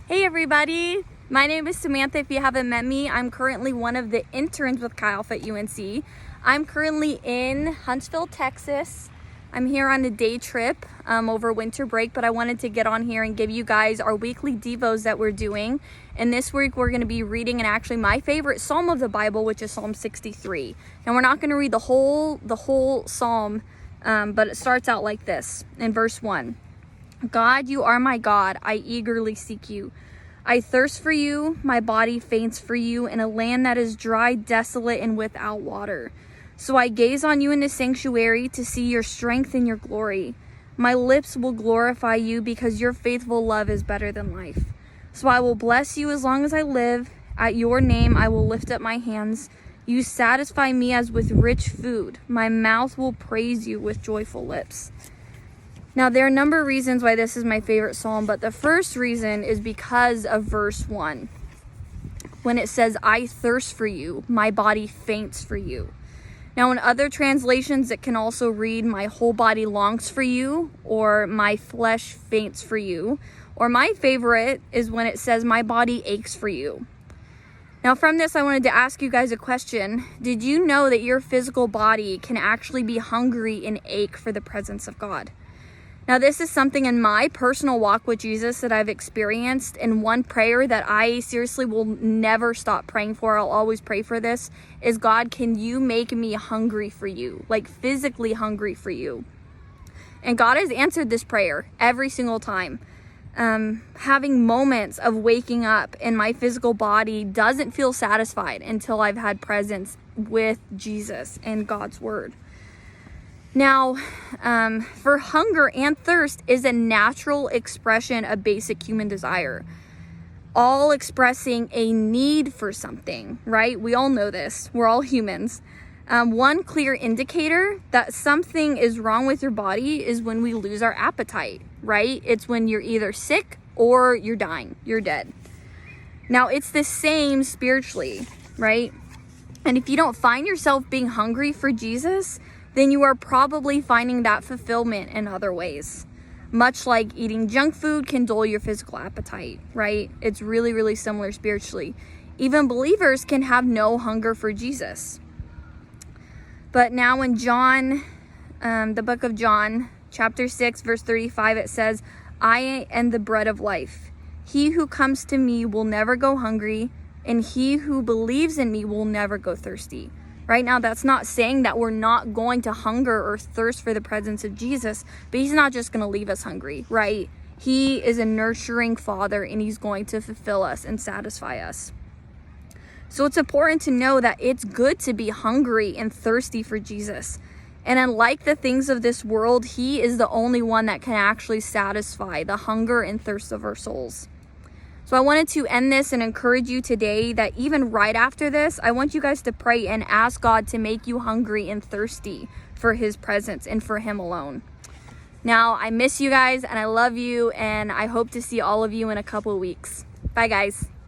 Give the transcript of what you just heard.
Hey everybody, my name is Samantha. If you haven't met me, I'm currently one of the interns with Chi Alpha at UNC. I'm currently in Huntsville, Texas. I'm here on a day trip over winter break, but I wanted to get on here and give you guys our weekly Devos that we're doing. And this week we're going to be reading actually my favorite Psalm of the Bible, which is Psalm 63. And we're not going to read the whole Psalm, but it starts out like this in verse 1. God, you are my God. I eagerly seek you. I thirst for you. My body faints for you in a land that is dry, desolate, and without water. So I gaze on you in the sanctuary to see your strength and your glory. My lips will glorify you because your faithful love is better than life. So I will bless you as long as I live. At your name I will lift up my hands. You satisfy me as with rich food. My mouth will praise you with joyful lips. Now, there are a number of reasons why this is my favorite psalm, but the first reason is because of verse 1. When it says, I thirst for you, my body faints for you. Now, in other translations, it can also read, my whole body longs for you, or my flesh faints for you. Or my favorite is when it says, my body aches for you. Now, from this, I wanted to ask you guys a question. Did you know that your physical body can actually be hungry and ache for the presence of God? Now, this is something in my personal walk with Jesus that I've experienced, and one prayer that I seriously will never stop praying for, I'll always pray for this, is God, can you make me hungry for you, like physically hungry for you? And God has answered this prayer every single time. Having moments of waking up and my physical body doesn't feel satisfied until I've had presence with Jesus and God's word. Now, for hunger and thirst is a natural expression of basic human desire, all expressing a need for something, right? We all know this. We're all humans. One clear indicator that something is wrong with your body is when we lose our appetite, right? It's when you're either sick or you're dying, you're dead. Now, it's the same spiritually, right? And if you don't find yourself being hungry for Jesus, then you are probably finding that fulfillment in other ways. Much like eating junk food can dull your physical appetite, right? It's really, really similar spiritually. Even believers can have no hunger for Jesus. But now in John, the book of John, chapter 6, verse 35, it says, I am the bread of life. He who comes to me will never go hungry, and he who believes in me will never go thirsty. Right now, that's not saying that we're not going to hunger or thirst for the presence of Jesus, but he's not just going to leave us hungry, right? He is a nurturing father, and he's going to fulfill us and satisfy us. So it's important to know that it's good to be hungry and thirsty for Jesus. And unlike the things of this world, he is the only one that can actually satisfy the hunger and thirst of our souls. So I wanted to end this and encourage you today that even right after this, I want you guys to pray and ask God to make you hungry and thirsty for his presence and for him alone. Now, I miss you guys and I love you, and I hope to see all of you in a couple of weeks. Bye, guys.